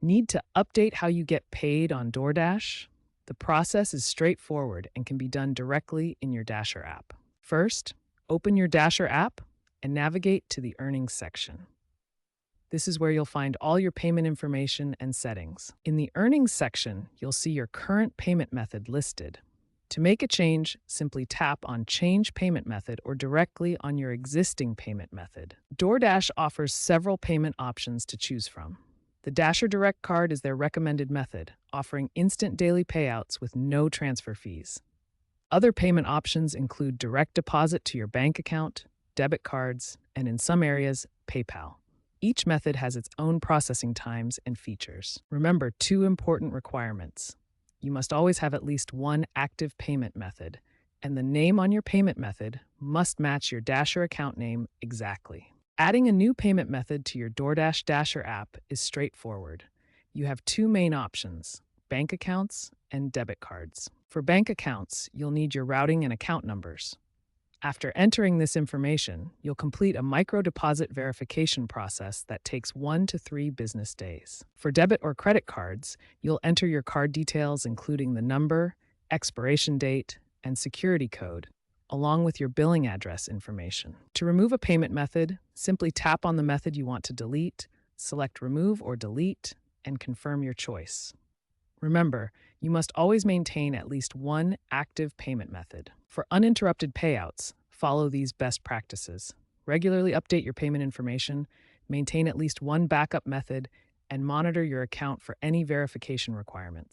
Need to update how you get paid on DoorDash? The process is straightforward and can be done directly in your Dasher app. First, open your Dasher app and navigate to the Earnings section. This is where you'll find all your payment information and settings. In the Earnings section, you'll see your current payment method listed. To make a change, simply tap on Change Payment Method or directly on your existing payment method. DoorDash offers several payment options to choose from. The Dasher Direct Card is their recommended method, offering instant daily payouts with no transfer fees. Other payment options include direct deposit to your bank account, debit cards, and in some areas, PayPal. Each method has its own processing times and features. Remember two important requirements. You must always have at least one active payment method, and the name on your payment method must match your Dasher account name exactly. Adding a new payment method to your DoorDash Dasher app is straightforward. You have two main options: bank accounts and debit cards. For bank accounts, you'll need your routing and account numbers. After entering this information, you'll complete a micro deposit verification process that takes 1 to 3 business days. For debit or credit cards, you'll enter your card details, including the number, expiration date, and security code, along with your billing address information. To remove a payment method, simply tap on the method you want to delete, select Remove or Delete, and confirm your choice. Remember, you must always maintain at least one active payment method. For uninterrupted payouts, follow these best practices. Regularly update your payment information, maintain at least one backup method, and monitor your account for any verification requirements.